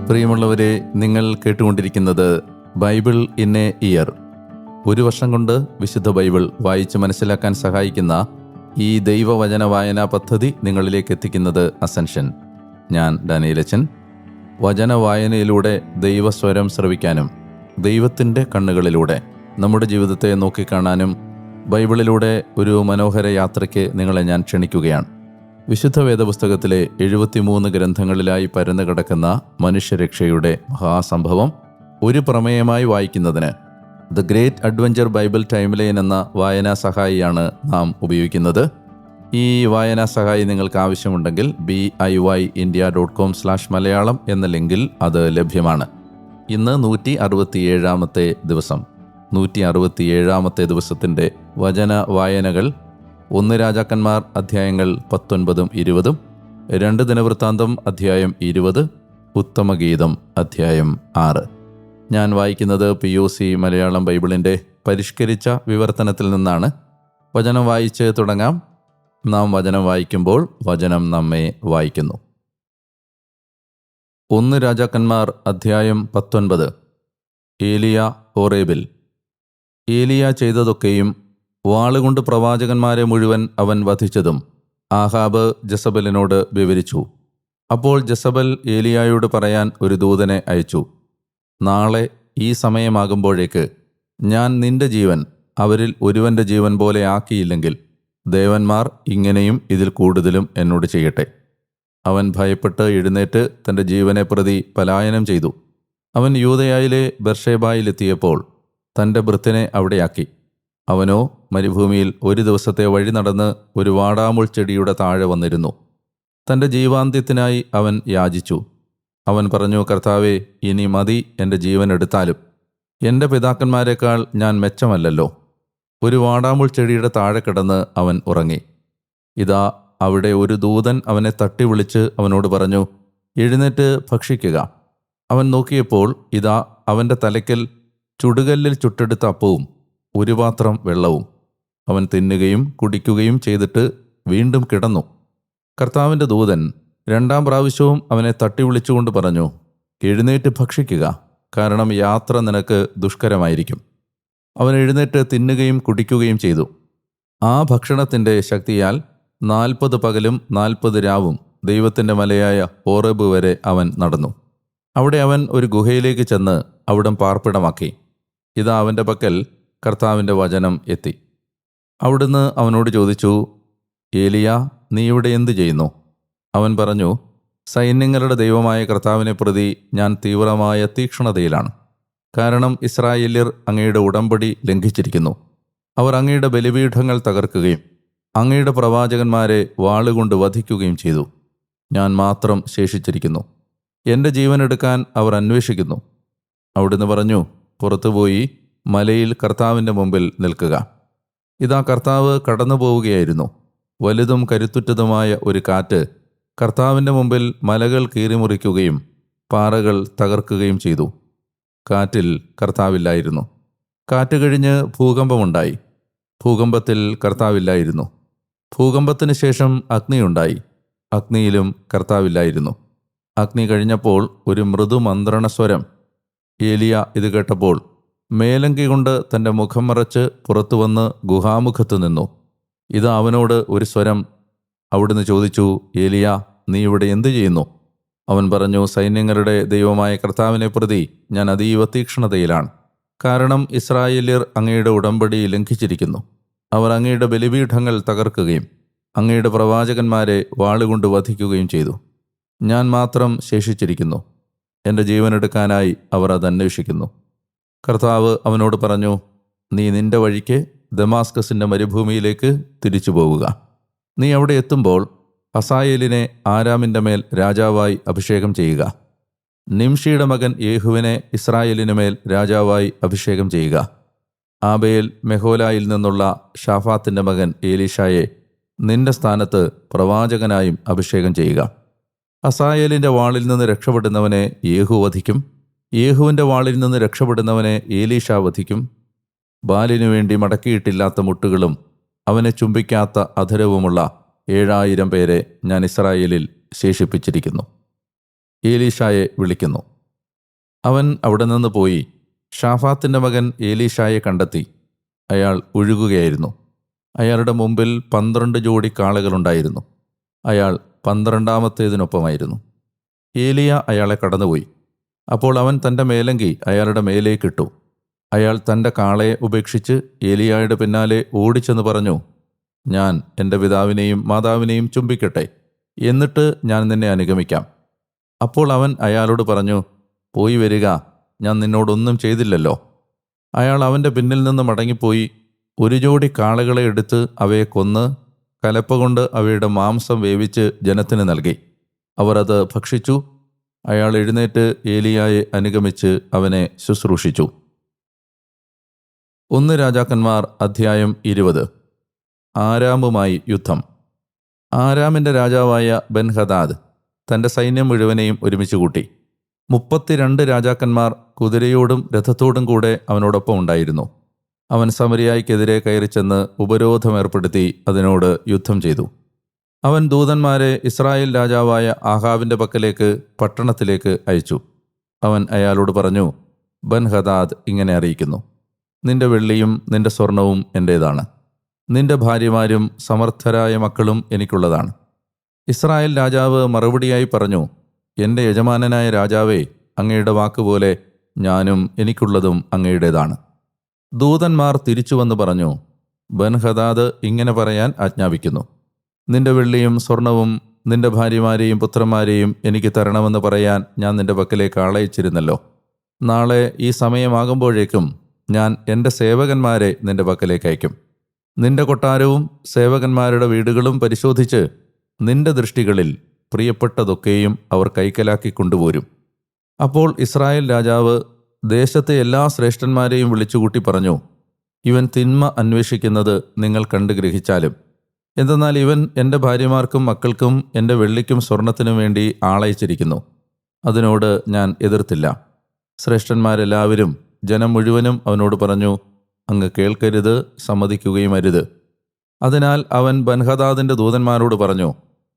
പ്രിയമുള്ളവരെ, നിങ്ങൾ കേട്ടുകൊണ്ടിരിക്കുന്നത് ബൈബിൾ ഇൻ എ ഇയർ. ഒരു വർഷം കൊണ്ട് വിശുദ്ധ ബൈബിൾ വായിച്ച് മനസ്സിലാക്കാൻ സഹായിക്കുന്ന ഈ ദൈവവചന വായനാ പദ്ധതി നിങ്ങളിലേക്ക് എത്തിക്കുന്നത് അസെൻഷൻ. ഞാൻ ഡാനിയേലച്ചൻ. വചന വായനയിലൂടെ ദൈവസ്വരം ശ്രവിക്കാനും ദൈവത്തിൻ്റെ കണ്ണുകളിലൂടെ നമ്മുടെ ജീവിതത്തെ നോക്കിക്കാണാനും ബൈബിളിലൂടെ ഒരു മനോഹര യാത്രയ്ക്ക് നിങ്ങളെ ഞാൻ ക്ഷണിക്കുകയാണ്. വിശുദ്ധ വേദപുസ്തകത്തിലെ 73 ഗ്രന്ഥങ്ങളിലായി പരന്നു കിടക്കുന്ന മനുഷ്യരക്ഷയുടെ മഹാസംഭവം ഒരു പ്രമേയമായി വായിക്കുന്നതിന് the great adventure Bible timeline എന്ന വായനാ സഹായിയാണ് നാം ഉപയോഗിക്കുന്നത്. ഈ വായനാ സഹായി നിങ്ങൾക്ക് ആവശ്യമുണ്ടെങ്കിൽ BIYindia.com/മലയാളം എന്ന ലിങ്കിൽ അത് ലഭ്യമാണ്. ഇന്ന് 167-ാമത്തെ ദിവസം. 167-ാമത്തെ ദിവസത്തിൻ്റെ വചന വായനകൾ 1 രാജാക്കന്മാർ അധ്യായങ്ങൾ 19-20, 2 ദിനവൃത്താന്തം അധ്യായം 20, ഉത്തമഗീതം അധ്യായം 6. ഞാൻ വായിക്കുന്നത് POC മലയാളം ബൈബിളിൻ്റെ പരിഷ്കരിച്ച വിവർത്തനത്തിൽ നിന്നാണ്. വചനം വായിച്ച് തുടങ്ങാം. നാം വചനം വായിക്കുമ്പോൾ വചനം നമ്മെ വായിക്കുന്നു. 1 രാജാക്കന്മാർ അധ്യായം 19. ഏലിയ ഹോറേബിൽ. ഏലിയ ചെയ്തതൊക്കെയും വാളുകൊണ്ട് പ്രവാചകന്മാരെ മുഴുവൻ അവൻ വധിച്ചതും ആഹാബ് ജസബലിനോട് വിവരിച്ചു. അപ്പോൾ ജസബൽ ഏലിയായോട് പറയാൻ ഒരു ദൂതനെ അയച്ചു. നാളെ ഈ സമയമാകുമ്പോഴേക്ക് ഞാൻ നിന്റെ ജീവൻ അവരിൽ ഒരുവൻ്റെ ജീവൻ പോലെ ആക്കിയില്ലെങ്കിൽ ദേവന്മാർ ഇങ്ങനെയും ഇതിൽ കൂടുതലും എന്നോട് ചെയ്യട്ടെ. അവൻ ഭയപ്പെട്ട് എഴുന്നേറ്റ് തൻ്റെ ജീവനെ പ്രതി പലായനം ചെയ്തു. അവൻ യൂദയായിലെ ബെർഷേബായിലെത്തിയപ്പോൾ തൻ്റെ ഭൃത്യനെ അവിടെയാക്കി. അവനോ മരുഭൂമിയിൽ ഒരു ദിവസത്തെ വഴി നടന്ന് ഒരു വാടാമുൾ ചെടിയുടെ താഴെ വന്നിരുന്നു. തൻ്റെ ജീവാന്ത്യത്തിനായി അവൻ യാചിച്ചു. അവൻ പറഞ്ഞു, കർത്താവേ, ഇനി മതി, എൻ്റെ ജീവൻ എടുത്താലും എൻ്റെ പിതാക്കന്മാരെക്കാൾ ഞാൻ മെച്ചമല്ലല്ലോ. ഒരു വാടാമുൾ ചെടിയുടെ താഴെ കിടന്ന് അവൻ ഉറങ്ങി. ഇതാ, അവിടെ ഒരു ദൂതൻ അവനെ തട്ടി വിളിച്ച് അവനോട് പറഞ്ഞു, എഴുന്നേറ്റ് ഭക്ഷിക്കുക. അവൻ നോക്കിയപ്പോൾ ഇതാ, അവൻ്റെ തലയ്ക്കൽ ചുടുകല്ലിൽ ചുട്ടെടുത്ത അപ്പവും ഒരു പാത്രം വെള്ളവും. അവൻ തിന്നുകയും കുടിക്കുകയും ചെയ്തിട്ട് വീണ്ടും കിടന്നു. കർത്താവിൻ്റെ ദൂതൻ 2ാം പ്രാവശ്യവും അവനെ തട്ടി വിളിച്ചുകൊണ്ട് പറഞ്ഞു, എഴുന്നേറ്റ് ഭക്ഷിക്കുക, കാരണം യാത്ര നിനക്ക് ദുഷ്കരമായിരിക്കും. അവൻ എഴുന്നേറ്റ് തിന്നുകയും കുടിക്കുകയും ചെയ്തു. ആ ഭക്ഷണത്തിൻ്റെ ശക്തിയാൽ 40 പകലും 40 രാവും ദൈവത്തിൻ്റെ മലയായ ഹോറേബ് വരെ അവൻ നടന്നു. അവിടെ അവൻ ഒരു ഗുഹയിലേക്ക് ചെന്ന് അവിടം പാർപ്പിടമാക്കി. ഇതാ, അവൻ്റെ പക്കൽ കർത്താവിൻ്റെ വചനം എത്തി. അവിടുന്ന് അവനോട് ചോദിച്ചു, ഏലിയ, നീ ഇവിടെ എന്തു ചെയ്യുന്നു? അവൻ പറഞ്ഞു, സൈന്യങ്ങളുടെ ദൈവമായ കർത്താവിനെ പ്രതി ഞാൻ തീവ്രമായ തീക്ഷ്ണതയിലാണ്. കാരണം ഇസ്രായേല്യർ അങ്ങയുടെ ഉടമ്പടി ലംഘിച്ചിരിക്കുന്നു. അവർ അങ്ങയുടെ ബലിപീഠങ്ങൾ തകർക്കുകയും അങ്ങയുടെ പ്രവാചകന്മാരെ വാളുകൊണ്ട് വധിക്കുകയും ചെയ്തു. ഞാൻ മാത്രം ശേഷിച്ചിരിക്കുന്നു. എൻ്റെ ജീവനെടുക്കാൻ അവർ അന്വേഷിക്കുന്നു. അവിടുന്ന് പറഞ്ഞു, പുറത്തുപോയി മലയിൽ കർത്താവിൻ്റെ മുമ്പിൽ നിൽക്കുക. ഇതാ, കർത്താവ് കടന്നു പോവുകയായിരുന്നു. വലുതും കരുത്തുറ്റതുമായ ഒരു കാറ്റ് കർത്താവിൻ്റെ മുമ്പിൽ മലകൾ കീറിമുറിക്കുകയും പാറകൾ തകർക്കുകയും ചെയ്തു. കാറ്റിൽ കർത്താവില്ലായിരുന്നു. കാറ്റ് കഴിഞ്ഞ് ഭൂകമ്പമുണ്ടായി. ഭൂകമ്പത്തിൽ കർത്താവില്ലായിരുന്നു. ഭൂകമ്പത്തിന് ശേഷം അഗ്നിയുണ്ടായി. അഗ്നിയിലും കർത്താവില്ലായിരുന്നു. അഗ്നി കഴിഞ്ഞപ്പോൾ ഒരു മൃദുമന്ത്രണസ്വരം. ഏലിയ ഇത് കേട്ടപ്പോൾ മേലങ്കി കൊണ്ട് തൻ്റെ മുഖം മറച്ച് പുറത്തു വന്ന് ഗുഹാമുഖത്ത് നിന്നു. ഇത് അവനോട് ഒരു സ്വരം. അവിടുന്ന് ചോദിച്ചു, ഏലിയ, നീ ഇവിടെ എന്തു ചെയ്യുന്നു? അവൻ പറഞ്ഞു, സൈന്യങ്ങളുടെ ദൈവമായ കർത്താവിനെ പ്രതി ഞാൻ അതീവ തീക്ഷ്ണതയിലാണ്. കാരണം ഇസ്രായേല്യർ അങ്ങയുടെ ഉടമ്പടി ലംഘിച്ചിരിക്കുന്നു. അവർ അങ്ങയുടെ ബലിപീഠങ്ങൾ തകർക്കുകയും അങ്ങയുടെ പ്രവാചകന്മാരെ വാളുകൊണ്ട് വധിക്കുകയും ചെയ്തു. ഞാൻ മാത്രം ശേഷിച്ചിരിക്കുന്നു. എൻ്റെ ജീവനെടുക്കാനായി അവർ അതന്വേഷിക്കുന്നു. കർത്താവ് അവനോട് പറഞ്ഞു, നീ നിന്റെ വഴിക്ക് ദമാസ്കസിൻ്റെ മരുഭൂമിയിലേക്ക് തിരിച്ചു പോവുക. നീ അവിടെ എത്തുമ്പോൾ ഹസായേലിനെ ആരാമിൻ്റെ മേൽ രാജാവായി അഭിഷേകം ചെയ്യുക. നിംഷിയുടെ മകൻ യേഹുവിനെ ഇസ്രായേലിന് മേൽ രാജാവായി അഭിഷേകം ചെയ്യുക. ആബേൽ മെഹോലായിൽ നിന്നുള്ള ഷാഫാത്തിൻ്റെ മകൻ ഏലീഷായെ നിന്റെ സ്ഥാനത്ത് പ്രവാചകനായും അഭിഷേകം ചെയ്യുക. ഹസായേലിൻ്റെ വാളിൽ നിന്ന് രക്ഷപ്പെടുന്നവനെ യേഹു വധിക്കും. യേഹുവിൻ്റെ വാളിൽ നിന്ന് രക്ഷപ്പെടുന്നവനെ ഏലീഷാ വധിക്കും. ബാലിനു വേണ്ടി മടക്കിയിട്ടില്ലാത്ത മുട്ടുകളും അവനെ ചുംബിക്കാത്ത അധരവുമുള്ള 7000 പേരെ ഞാൻ ഇസ്രായേലിൽ ശേഷിപ്പിച്ചിരിക്കുന്നു. ഏലീഷായെ വിളിക്കുന്നു. അവൻ അവിടെ നിന്ന് പോയി ഷാഫാത്തിൻ്റെ മകൻ ഏലീഷായെ കണ്ടെത്തി. അയാൾ ഒഴുകുകയായിരുന്നു. അയാളുടെ മുമ്പിൽ 12 ജോഡി കാളകളുണ്ടായിരുന്നു. അയാൾ 12ാമത്തേതിനൊപ്പമായിരുന്നു. ഏലിയ അയാളെ കടന്നുപോയി. അപ്പോൾ അവൻ തൻ്റെ മേലങ്കി അയാളുടെ മേലേക്കിട്ടു. അയാൾ തൻ്റെ കാളയെ ഉപേക്ഷിച്ച് ഏലിയായുടെ പിന്നാലെ ഓടിച്ചെന്ന് പറഞ്ഞു, ഞാൻ എൻ്റെ പിതാവിനെയും മാതാവിനെയും ചുംബിക്കട്ടെ, എന്നിട്ട് ഞാൻ നിന്നെ അനുഗമിക്കാം. അപ്പോൾ അവൻ അയാളോട് പറഞ്ഞു, പോയി വരിക, ഞാൻ നിന്നോടൊന്നും ചെയ്തില്ലല്ലോ. അയാൾ അവൻ്റെ പിന്നിൽ നിന്ന് മടങ്ങിപ്പോയി 1 ജോഡി കാളകളെ എടുത്ത് അവയെ കൊന്ന് കലപ്പ കൊണ്ട് അവയുടെ മാംസം വേവിച്ച് ജനത്തിന് നൽകി. അവർ അത് ഭക്ഷിച്ചു. അയാൾ എഴുന്നേറ്റ് ഏലിയായെ അനുഗമിച്ച് അവനെ ശുശ്രൂഷിച്ചു. 1 രാജാക്കന്മാർ അധ്യായം 20. ആരാമുമായി യുദ്ധം. ആരാമിൻ്റെ രാജാവായ ബെൻഹദാദ് തൻ്റെ സൈന്യം മുഴുവനെയും ഒരുമിച്ച് കൂട്ടി. 32 രാജാക്കന്മാർ കുതിരയോടും രഥത്തോടും കൂടെ അവനോടൊപ്പം ഉണ്ടായിരുന്നു. അവൻ സമരിയായ്ക്കെതിരെ കയറിച്ചെന്ന് ഉപരോധമേർപ്പെടുത്തി അതിനോട് യുദ്ധം ചെയ്തു. അവൻ ദൂതന്മാരെ ഇസ്രായേൽ രാജാവായ ആഹാബിൻ്റെ പക്കലേക്ക് പട്ടണത്തിലേക്ക് അയച്ചു. അവൻ അയാളോട് പറഞ്ഞു, ബെൻഹദാദ് ഇങ്ങനെ അറിയിക്കുന്നു, നിന്റെ വെള്ളിയും നിന്റെ സ്വർണവും എൻ്റേതാണ്, നിന്റെ ഭാര്യമാരും സമർത്ഥരായ മക്കളും എനിക്കുള്ളതാണ്. ഇസ്രായേൽ രാജാവ് മറുപടിയായി പറഞ്ഞു, എൻ്റെ യജമാനനായ രാജാവേ, അങ്ങയുടെ വാക്കുപോലെ ഞാനും എനിക്കുള്ളതും അങ്ങയുടേതാണ്. ദൂതന്മാർ തിരിച്ചുവന്ന് പറഞ്ഞു, ബെൻഹദാദ് ഇങ്ങനെ പറയാൻ ആജ്ഞാപിക്കുന്നു, നിന്റെ വെള്ളിയും സ്വർണവും നിന്റെ ഭാര്യമാരെയും പുത്രന്മാരെയും എനിക്ക് തരണമെന്ന് പറയാൻ ഞാൻ നിന്റെ പക്കലേക്ക് ആളയച്ചിരുന്നല്ലോ. നാളെ ഈ സമയമാകുമ്പോഴേക്കും ഞാൻ എൻ്റെ സേവകന്മാരെ നിന്റെ പക്കലേക്ക് അയക്കും. നിന്റെ കൊട്ടാരവും സേവകന്മാരുടെ വീടുകളും പരിശോധിച്ച് നിന്റെ ദൃഷ്ടികളിൽ പ്രിയപ്പെട്ടതൊക്കെയും അവർ കൈക്കലാക്കി കൊണ്ടുപോരും. അപ്പോൾ ഇസ്രായേൽ രാജാവ് ദേശത്തെ എല്ലാ ശ്രേഷ്ഠന്മാരെയും വിളിച്ചുകൂട്ടി പറഞ്ഞു, ഇവൻ തിന്മ അന്വേഷിക്കുന്നത് നിങ്ങൾ കണ്ടു ഗ്രഹിച്ചാലും. എന്തെന്നാൽ ഇവൻ എൻ്റെ ഭാര്യമാർക്കും മക്കൾക്കും എൻ്റെ വെള്ളിക്കും സ്വർണത്തിനും വേണ്ടി ആളയച്ചിരിക്കുന്നു. അതിനോട് ഞാൻ എതിർത്തില്ല. ശ്രേഷ്ഠന്മാരെല്ലാവരും ജനം മുഴുവനും അവനോട് പറഞ്ഞു, അങ്ങ് കേൾക്കരുത്, സമ്മതിക്കുകയും അരുത്. അതിനാൽ അവൻ ബെൻഹദാദിൻ്റെ ദൂതന്മാരോട് പറഞ്ഞു,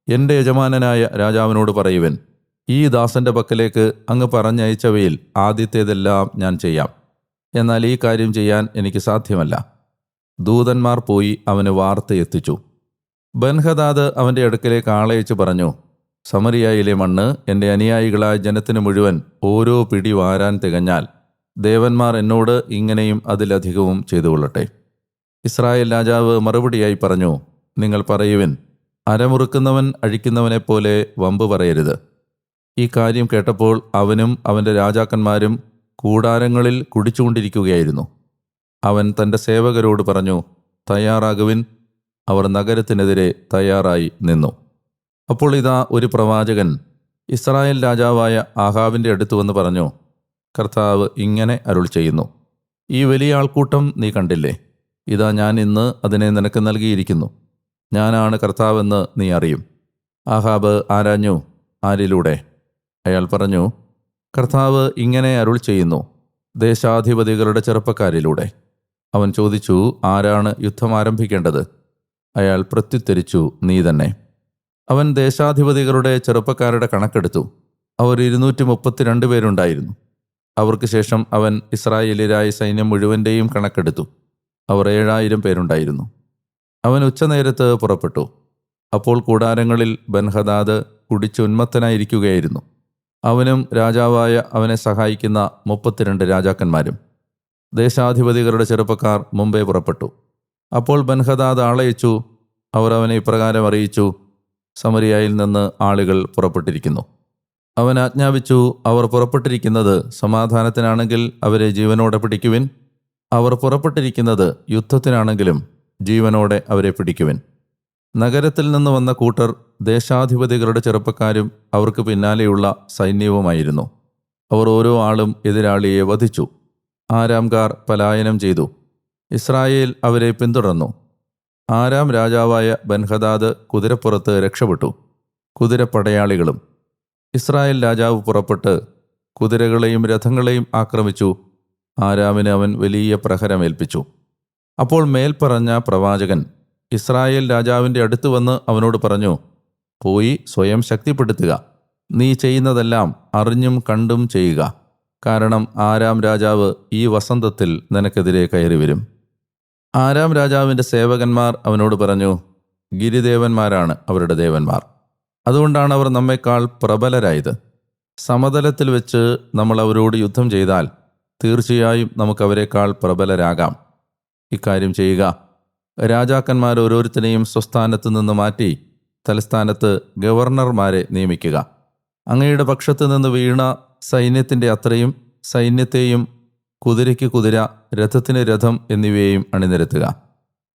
എൻ്റെ യജമാനനായ രാജാവിനോട് പറയുവൻ, ഈ ദാസൻ്റെ പക്കലേക്ക് അങ്ങ് പറഞ്ഞയച്ചവയിൽ ആദ്യത്തേതെല്ലാം ഞാൻ ചെയ്യാം. എന്നാൽ ഈ കാര്യം ചെയ്യാൻ എനിക്ക് സാധ്യമല്ല. ദൂതന്മാർ പോയി അവന് വാർത്ത എത്തിച്ചു. ബെൻഹദാദ് അവൻ്റെ അടുക്കലേക്ക് ആളയച്ച് പറഞ്ഞു, സമരിയായിലെ മണ്ണ് എൻ്റെ അനുയായികളായ ജനത്തിന് മുഴുവൻ ഓരോ പിടി വാരാൻ തികഞ്ഞാൽ ദേവന്മാർ എന്നോട് ഇങ്ങനെയും അതിലധികവും ചെയ്തുകൊള്ളട്ടെ. ഇസ്രായേൽ രാജാവ് മറുപടിയായി പറഞ്ഞു, നിങ്ങൾ പറയുവിൻ, അരമുറുക്കുന്നവൻ അഴിക്കുന്നവനെപ്പോലെ വമ്പ് പറയരുത്. ഈ കാര്യം കേട്ടപ്പോൾ അവനും അവൻ്റെ രാജാക്കന്മാരും കൂടാരങ്ങളിൽ കുടിച്ചുകൊണ്ടിരിക്കുകയായിരുന്നു. അവൻ തൻ്റെ സേവകരോട് പറഞ്ഞു, തയ്യാറാകുവിൻ. അവർ നഗരത്തിനെതിരെ തയ്യാറായി നിന്നു. അപ്പോൾ ഇതാ ഒരു പ്രവാചകൻ ഇസ്രായേൽ രാജാവായ ആഹാബിൻ്റെ അടുത്ത് വന്ന് പറഞ്ഞു, കർത്താവ് ഇങ്ങനെ അരുൾ ചെയ്യുന്നു, ഈ വലിയ ആൾക്കൂട്ടം നീ കണ്ടില്ലേ? ഇതാ ഞാൻ ഇന്ന് അതിനെ നിനക്ക് നൽകിയിരിക്കുന്നു. ഞാനാണ് കർത്താവെന്ന് നീ അറിയും. ആഹാബ് ആരാഞ്ഞു, ആരിലൂടെ? അയാൾ പറഞ്ഞു, കർത്താവ് ഇങ്ങനെ അരുൾ ചെയ്യുന്നു, ദേശാധിപതികളുടെ ചെറുപ്പക്കാരിലൂടെ. അവൻ ചോദിച്ചു, ആരാണ് യുദ്ധം ആരംഭിക്കേണ്ടത്? അയാൾ പ്രത്യുത്തരിച്ചു, നീ തന്നെ. അവൻ ദേശാധിപതികളുടെ ചെറുപ്പക്കാരുടെ കണക്കെടുത്തു. അവർ 232 പേരുണ്ടായിരുന്നു. അവർക്ക് ശേഷം അവൻ ഇസ്രായേലിയരായ സൈന്യം മുഴുവൻ്റെയും കണക്കെടുത്തു. അവർ 7000 പേരുണ്ടായിരുന്നു. അവൻ ഉച്ചനേരത്ത് പുറപ്പെട്ടു. അപ്പോൾ കൂടാരങ്ങളിൽ ബെൻഹദാദ് കുടിച്ചുന്മത്തനായിരിക്കുകയായിരുന്നു. അവനും രാജാവായ അവനെ സഹായിക്കുന്ന 32 രാജാക്കന്മാരും. ദേശാധിപതികളുടെ ചെറുപ്പക്കാർ മുമ്പേ പുറപ്പെട്ടു. അപ്പോൾ ബെൻഹദാദ് ആളയച്ചു. അവർ അവനെ ഇപ്രകാരം അറിയിച്ചു, സമരിയായിൽ നിന്ന് ആളുകൾ പുറപ്പെട്ടിരിക്കുന്നു. അവൻ ആജ്ഞാപിച്ചു, അവർ പുറപ്പെട്ടിരിക്കുന്നത് സമാധാനത്തിനാണെങ്കിൽ അവരെ ജീവനോടെ പിടിക്കുവിൻ. അവർ പുറപ്പെട്ടിരിക്കുന്നത് യുദ്ധത്തിനാണെങ്കിലും ജീവനോടെ അവരെ പിടിക്കുവിൻ. നഗരത്തിൽ നിന്ന് വന്ന കൂട്ടർ ദേശാധിപതികളുടെ ചെറുപ്പക്കാരും അവർക്ക് പിന്നാലെയുള്ള സൈന്യവുമായിരുന്നു. അവർ ഓരോ ആളും എതിരാളിയെ വധിച്ചു. ആരാംകാർ പലായനം ചെയ്തു. ഇസ്രായേൽ അവരെ പിന്തുടർന്നു. ആരാം രാജാവായ ബെൻഹദാദ് കുതിരപ്പുറത്ത് രക്ഷപ്പെട്ടു, കുതിരപ്പടയാളികളും. ഇസ്രായേൽ രാജാവ് പുറപ്പെട്ട് കുതിരകളെയും രഥങ്ങളെയും ആക്രമിച്ചു. ആരാമിന് അവൻ വലിയ പ്രഹരമേൽപ്പിച്ചു. അപ്പോൾ മേൽപ്പറഞ്ഞ പ്രവാചകൻ ഇസ്രായേൽ രാജാവിൻ്റെ അടുത്ത് വന്ന് അവനോട് പറഞ്ഞു, പോയി സ്വയം ശക്തിപ്പെടുത്തുക. നീ ചെയ്യുന്നതെല്ലാം അറിഞ്ഞും കണ്ടും ചെയ്യുക. കാരണം ആരാം രാജാവ് ഈ വസന്തത്തിൽ നിനക്കെതിരെ കയറി വരും. ആരാം രാജാവിൻ്റെ സേവകന്മാർ അവനോട് പറഞ്ഞു, ഗിരിദേവന്മാരാണ് അവരുടെ ദേവന്മാർ, അതുകൊണ്ടാണ് അവർ നമ്മെക്കാൾ പ്രബലരായത്. സമതലത്തിൽ വെച്ച് നമ്മൾ അവരോട് യുദ്ധം ചെയ്താൽ തീർച്ചയായും നമുക്കവരെക്കാൾ പ്രബലരാകാം. ഇക്കാര്യം ചെയ്യുക, രാജാക്കന്മാർ ഓരോരുത്തരെയും സ്വസ്ഥാനത്ത് നിന്ന് മാറ്റി തലസ്ഥാനത്ത് ഗവർണർമാരെ നിയമിക്കുക. അങ്ങയുടെ പക്ഷത്ത് നിന്ന് വീണ സൈന്യത്തിൻ്റെ അത്രയും സൈന്യത്തെയും കുതിരയ്ക്ക് കുതിര, രഥത്തിന് രഥം എന്നിവയെയും അണിനിരത്തുക.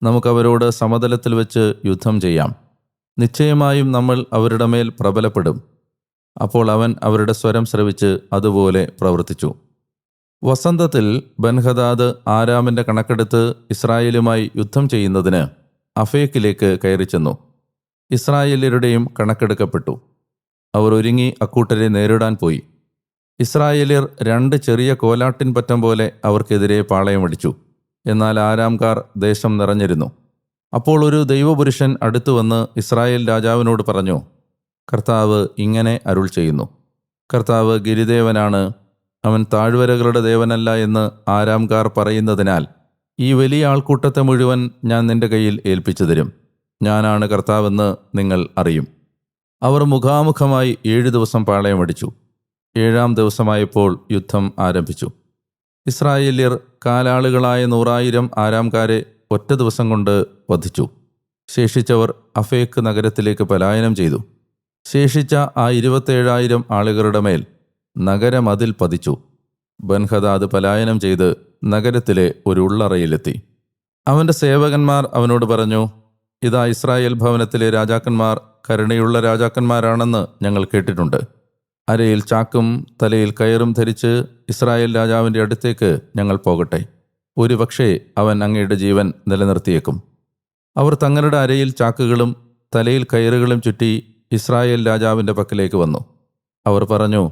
നമുക്കവരോട് സമതലത്തിൽ വെച്ച് യുദ്ധം ചെയ്യാം. നിശ്ചയമായും നമ്മൾ അവരുടെ മേൽ പ്രബലപ്പെടും. അപ്പോൾ അവൻ അവരുടെ സ്വരം ശ്രവിച്ച് അതുപോലെ പ്രവർത്തിച്ചു. വസന്തത്തിൽ ബൻഹദാദ് ആരാമിൻ്റെ കണക്കെടുത്ത് ഇസ്രായേലുമായി യുദ്ധം ചെയ്യുന്നതിന് അഫേക്കിലേക്ക് കയറി ചെന്നു. ഇസ്രായേല്യരുടെയും കണക്കെടുക്കപ്പെട്ടു. അവർ ഒരുങ്ങി അക്കൂട്ടരെ നേരിടാൻ പോയി. ഇസ്രായേല്യർ 2 ചെറിയ കോലാട്ടിൻ പറ്റം പോലെ അവർക്കെതിരെ പാളയമടിച്ചു. എന്നാൽ ആരാംകാർ ദേശം നിറഞ്ഞിരുന്നു. അപ്പോൾ ഒരു ദൈവപുരുഷൻ അടുത്തുവന്ന് ഇസ്രായേൽ രാജാവിനോട് പറഞ്ഞു, കർത്താവ് ഇങ്ങനെ അരുൾ ചെയ്യുന്നു, കർത്താവ് ഗിരിദേവനാണ്, അവൻ താഴ്വരകളുടെ ദേവനല്ല എന്ന് ആരാംകാർ പറയുന്നതിനാൽ ഈ വലിയ ആൾക്കൂട്ടത്തെ മുഴുവൻ ഞാൻ നിന്റെ കയ്യിൽ ഏൽപ്പിച്ചു തരും. ഞാനാണ് കർത്താവെന്ന് നിങ്ങൾ അറിയും. അവർ മുഖാമുഖമായി 7 ദിവസം പാളയമടിച്ചു. 7-ാം ദിവസമായപ്പോൾ യുദ്ധം ആരംഭിച്ചു. ഇസ്രായേല്യർ കാലാളുകളായ 100,000 ആരാംകാരെ ഒറ്റ ദിവസം കൊണ്ട് വധിച്ചു. ശേഷിച്ചവർ അഫേക്ക് നഗരത്തിലേക്ക് പലായനം ചെയ്തു. ശേഷിച്ച ആ 27,000 ആളുകളുടെ മേൽ നഗരമതിൽ പതിച്ചു. ബൻഹദാദ് പലായനം ചെയ്ത് നഗരത്തിലെ ഒരു ഉള്ളറയിലെത്തി. അവൻ്റെ സേവകന്മാർ അവനോട് പറഞ്ഞു, ഇതാ ഇസ്രായേൽ ഭവനത്തിലെ രാജാക്കന്മാർ കരുണയുള്ള രാജാക്കന്മാരാണെന്ന് ഞങ്ങൾ കേട്ടിട്ടുണ്ട്. അരയിൽ ചാക്കും തലയിൽ കയറും ധരിച്ച് ഇസ്രായേൽ രാജാവിൻ്റെ അടുത്തേക്ക് ഞങ്ങൾ പോകട്ടെ. ഒരുപക്ഷേ അവൻ അങ്ങയുടെ ജീവൻ നിലനിർത്തിയേക്കും. അവർ തങ്ങളുടെ അരയിൽ ചാക്കുകളും തലയിൽ കയറുകളും ചുറ്റി ഇസ്രായേൽ രാജാവിൻ്റെ പക്കലേക്ക് വന്നു. അവർ പറഞ്ഞു,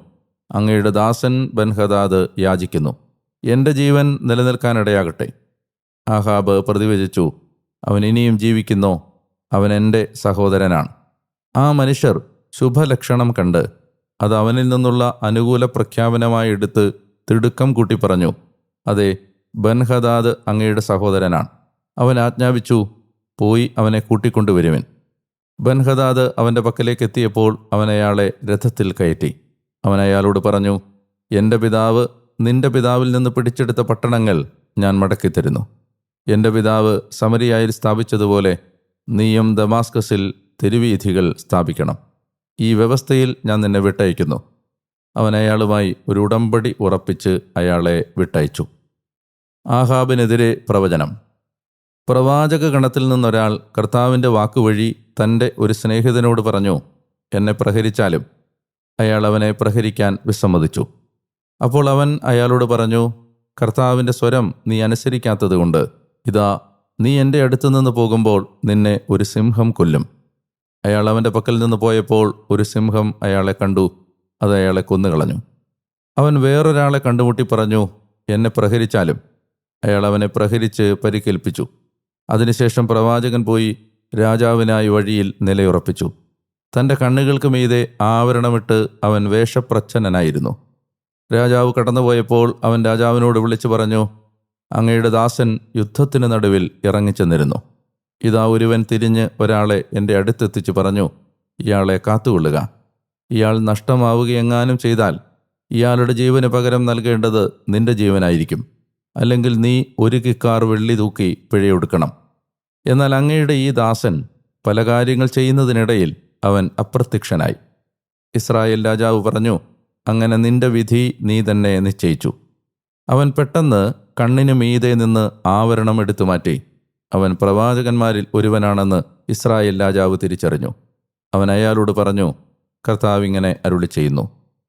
അങ്ങയുടെ ദാസൻ ബൻഹദാദ് യാചിക്കുന്നു, എൻ്റെ ജീവൻ നിലനിൽക്കാനിടയാകട്ടെ. ആഹാബ് പ്രതിവചിച്ചു, അവൻ ഇനിയും ജീവിക്കുന്നോ? അവൻ എൻ്റെ സഹോദരനാണ്. ആ മനുഷ്യർ ശുഭലക്ഷണം കണ്ട് അത് അവനിൽ നിന്നുള്ള അനുകൂല പ്രഖ്യാപനമായി എടുത്ത് തിടുക്കം കൂട്ടി പറഞ്ഞു, അതെ, ബൻഹദാദ് അങ്ങയുടെ സഹോദരനാണ്. അവൻ ആജ്ഞാപിച്ചു, പോയി അവനെ കൂട്ടിക്കൊണ്ടുവരുവിൻ. ബൻഹദാദ് അവൻ്റെ പക്കലേക്ക് എത്തിയപ്പോൾ അവൻ അയാളെ രഥത്തിൽ കയറ്റി. അവൻ അയാളോട് പറഞ്ഞു, എൻ്റെ പിതാവ് നിന്റെ പിതാവിൽ നിന്ന് പിടിച്ചെടുത്ത പട്ടണങ്ങൾ ഞാൻ മടക്കിത്തരുന്നു. എൻ്റെ പിതാവ് സമരിയായിൽ സ്ഥാപിച്ചതുപോലെ നീയും ദമാസ്കസിൽ തെരുവീഥികൾ സ്ഥാപിക്കണം. ഈ വ്യവസ്ഥയിൽ ഞാൻ നിന്നെ വിട്ടയക്കുന്നു. അവൻ അയാളുമായി ഒരു ഉടമ്പടി ഉറപ്പിച്ച് അയാളെ വിട്ടയച്ചു. ആഹാബിനെതിരെ പ്രവചനം. പ്രവാചക ഗണത്തിൽ നിന്നൊരാൾ കർത്താവിൻ്റെ വാക്കുവഴി തൻ്റെ ഒരു സ്നേഹിതനോട് പറഞ്ഞു, എന്നെ പ്രഹരിച്ചാലും. അയാൾ അവനെ പ്രഹരിക്കാൻ വിസമ്മതിച്ചു. അപ്പോൾ അവൻ അയാളോട് പറഞ്ഞു, കർത്താവിൻ്റെ സ്വരം നീ അനുസരിക്കാത്തതുകൊണ്ട് ഇതാ നീ എൻ്റെ അടുത്തു നിന്ന് പോകുമ്പോൾ നിന്നെ ഒരു സിംഹം കൊല്ലും. അയാൾ അവൻ്റെ പക്കൽ നിന്ന് പോയപ്പോൾ ഒരു സിംഹം അയാളെ കണ്ടു. അത് അയാളെ കൊന്നുകളഞ്ഞു. അവൻ വേറൊരാളെ കണ്ടുമുട്ടി പറഞ്ഞു, എന്നെ പ്രഹരിച്ചാലും. അയാൾ അവനെ പ്രഹരിച്ച് പരിക്കേൽപ്പിച്ചു. അതിനുശേഷം പ്രവാചകൻ പോയി രാജാവിനായി വഴിയിൽ നിലയുറപ്പിച്ചു. തൻ്റെ കണ്ണുകൾക്ക് മീതെ ആവരണമിട്ട് അവൻ വേഷപ്രച്ഛന്നനായിരുന്നു. രാജാവ് കടന്നുപോയപ്പോൾ അവൻ രാജാവിനോട് വിളിച്ചു പറഞ്ഞു, അങ്ങയുടെ ദാസൻ യുദ്ധത്തിന് നടുവിൽ ഇറങ്ങിച്ചെന്നിരുന്നു. ഇതാ ഒരുവൻ തിരിഞ്ഞ് ഒരാളെ എൻ്റെ അടുത്തെത്തിച്ച് പറഞ്ഞു, ഇയാളെ കാത്തുകൊള്ളുക. ഇയാൾ നഷ്ടമാവുകയെങ്ങാനും ചെയ്താൽ ഇയാളുടെ ജീവന് പകരം നൽകേണ്ടത് നിന്റെ ജീവനായിരിക്കും. അല്ലെങ്കിൽ നീ 1 കിക്കാർ വെള്ളി തൂക്കി പിഴയൊടുക്കണം. എന്നാൽ അങ്ങയുടെ ഈ ദാസൻ പല കാര്യങ്ങൾ ചെയ്യുന്നതിനിടയിൽ അവൻ അപ്രത്യക്ഷനായി. ഇസ്രായേൽ രാജാവ് പറഞ്ഞു, അങ്ങനെ നിന്റെ വിധി നീ തന്നെ നിശ്ചയിച്ചു. അവൻ പെട്ടെന്ന് കണ്ണിനു മീതെ നിന്ന് ആവരണം എടുത്തു മാറ്റി. അവൻ പ്രവാചകന്മാരിൽ ഒരുവനാണെന്ന് ഇസ്രായേൽ രാജാവ് തിരിച്ചറിഞ്ഞു. അവൻ അയാളോട് പറഞ്ഞു, കർത്താവ് ഇങ്ങനെ അരുളി ചെയ്യുന്നു,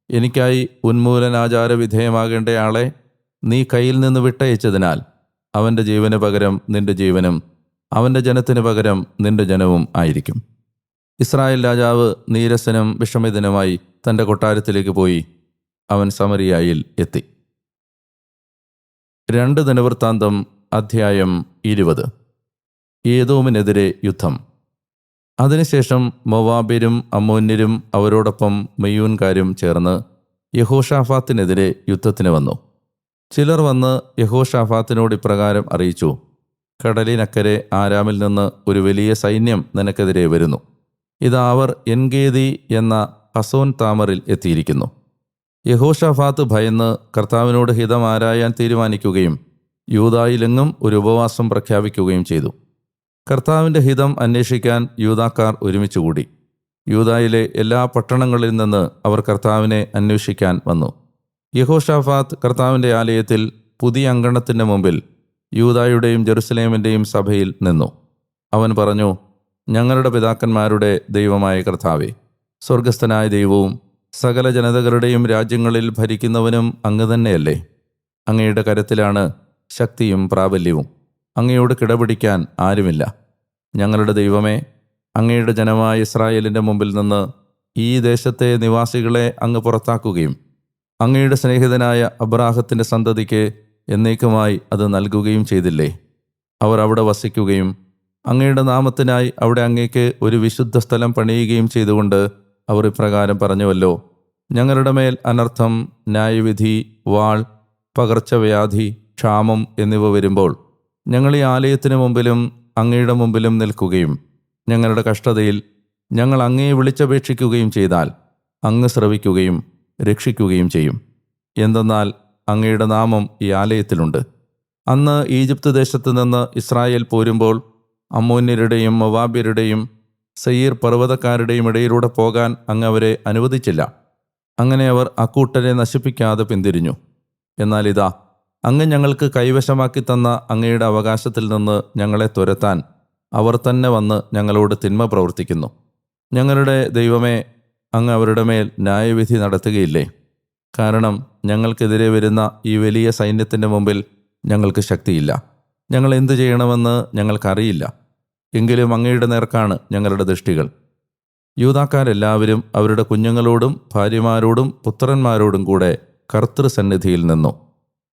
എനിക്കായി ഉന്മൂലനാചാര വിധേയമാകേണ്ടയാളെ നീ കയ്യിൽ നിന്ന് വിട്ടയച്ചതിനാൽ അവൻ്റെ ജീവന് പകരം നിന്റെ ജീവനും അവൻ്റെ ജനത്തിന് പകരം നിന്റെ ജനവും ആയിരിക്കും. ഇസ്രായേൽ രാജാവ് നീരസനും വിഷമിതനുമായി തൻ്റെ കൊട്ടാരത്തിലേക്ക് പോയി. അവൻ സമരിയായിൽ എത്തി. 2 ദിനവൃത്താന്തം അധ്യായം 20. ഏദോമിനെതിരെ യുദ്ധം. അതിനുശേഷം മോവാബ്യരും അമ്മോന്യരും അവരോടൊപ്പം മെയ്യൂൻകാരും ചേർന്ന് യഹോഷാഫാത്തിനെതിരെ യുദ്ധത്തിന് വന്നു. ചിലർ വന്ന് യഹോഷാഫാത്തിനോട് ഇപ്രകാരം അറിയിച്ചു: കടലിനക്കരെ ആരാമിൽ നിന്ന് ഒരു വലിയ സൈന്യം നിനക്കെതിരെ വരുന്നു. ഇതാ അവർ എൻഗേദി എന്ന ഹസോൻ താമറിൽ എത്തിയിരിക്കുന്നു. യഹോഷാഫാത്ത് ഭയന്ന് കർത്താവിനോട് ഹിതം ആരായാൻ തീരുമാനിക്കുകയും യൂദായിലെങ്ങും ഒരു ഉപവാസം പ്രഖ്യാപിക്കുകയും ചെയ്തു. കർത്താവിൻ്റെ ഹിതം അന്വേഷിക്കാൻ യൂദാക്കാർ ഒരുമിച്ചുകൂടി. യൂദായിലെ എല്ലാ പട്ടണങ്ങളിൽ നിന്ന് അവർ കർത്താവിനെ അന്വേഷിക്കാൻ വന്നു. യഹോഷാഫാത്ത് കർത്താവിൻ്റെ ആലയത്തിൽ പുതിയ അങ്കണത്തിൻ്റെ മുമ്പിൽ യൂദായുടെയും ജെറുസലേമിൻ്റെയും സഭയിൽ നിന്നു. അവൻ പറഞ്ഞു: ഞങ്ങളുടെ പിതാക്കന്മാരുടെ ദൈവമായ കർത്താവേ, സ്വർഗസ്ഥനായ ദൈവവും സകല ജനതകളുടെയും രാജ്യങ്ങളിൽ ഭരിക്കുന്നവനും അങ്ങ് തന്നെയല്ലേ? അങ്ങയുടെ കരത്തിലാണ് ശക്തിയും പ്രാബല്യവും. അങ്ങയോട് കിടപിടിക്കാൻ ആരുമില്ല. ഞങ്ങളുടെ ദൈവമേ, അങ്ങയുടെ ജനമായ ഇസ്രായേലിൻ്റെ മുമ്പിൽ നിന്ന് ഈ ദേശത്തെ നിവാസികളെ അങ്ങ് പുറത്താക്കുകയും അങ്ങയുടെ സ്നേഹിതനായ അബ്രാഹത്തിൻ്റെ സന്തതിക്ക് എന്നേക്കുമായി അത് നൽകുകയും ചെയ്തില്ലേ? അവർ അവിടെ വസിക്കുകയും അങ്ങയുടെ നാമത്തിനായി അവിടെ അങ്ങേക്ക് ഒരു വിശുദ്ധ സ്ഥലം പണിയുകയും ചെയ്തുകൊണ്ട് അവർ ഇപ്രകാരം പറഞ്ഞുവല്ലോ: ഞങ്ങളുടെ മേൽ അനർത്ഥം, ന്യായവിധി, വാൾ, പകർച്ചവ്യാധി, ക്ഷാമം എന്നിവ വരുമ്പോൾ ഞങ്ങൾ ഈ ആലയത്തിന് മുമ്പിലും അങ്ങയുടെ മുമ്പിലും നിൽക്കുകയും ഞങ്ങളുടെ കഷ്ടതയിൽ ഞങ്ങൾ അങ്ങയെ വിളിച്ചപേക്ഷിക്കുകയും ചെയ്താൽ അങ്ങ് ശ്രവിക്കുകയും രക്ഷിക്കുകയും ചെയ്യും. എന്തെന്നാൽ അങ്ങയുടെ നാമം ഈ ആലയത്തിലുണ്ട്. അന്ന് ഈജിപ്ത് ദേശത്ത് നിന്ന് ഇസ്രായേൽ പോരുമ്പോൾ അമ്മോന്യരുടെയും മൊവാബ്യരുടെയും സെയീർ പർവ്വതക്കാരുടെയും ഇടയിലൂടെ പോകാൻ അങ്ങ് അവരെ അനുവദിച്ചില്ല. അങ്ങനെ അവർ അക്കൂട്ടരെ നശിപ്പിക്കാതെ പിന്തിരിഞ്ഞു. എന്നാൽ ഇതാ, അങ്ങ് ഞങ്ങൾക്ക് കൈവശമാക്കി തന്ന അങ്ങയുടെ അവകാശത്തിൽ നിന്ന് ഞങ്ങളെ തുരത്താൻ അവർ തന്നെ വന്ന് ഞങ്ങളോട് തിന്മ പ്രവർത്തിക്കുന്നു. ഞങ്ങളുടെ ദൈവമേ, അങ്ങ് അവരുടെ മേൽ ന്യായവിധി നടത്തുകയില്ലേ? കാരണം ഞങ്ങൾക്കെതിരെ വരുന്ന ഈ വലിയ സൈന്യത്തിൻ്റെ മുമ്പിൽ ഞങ്ങൾക്ക് ശക്തിയില്ല. ഞങ്ങൾ എന്തു ചെയ്യണമെന്ന് ഞങ്ങൾക്കറിയില്ല. എങ്കിലും അങ്ങയുടെ നേർക്കാണ് ഞങ്ങളുടെ ദൃഷ്ടികൾ. യൂദാക്കാരെല്ലാവരും അവരുടെ കുഞ്ഞുങ്ങളോടും ഭാര്യമാരോടും പുത്രന്മാരോടും കൂടെ കർത്തൃസന്നിധിയിൽ നിന്നു.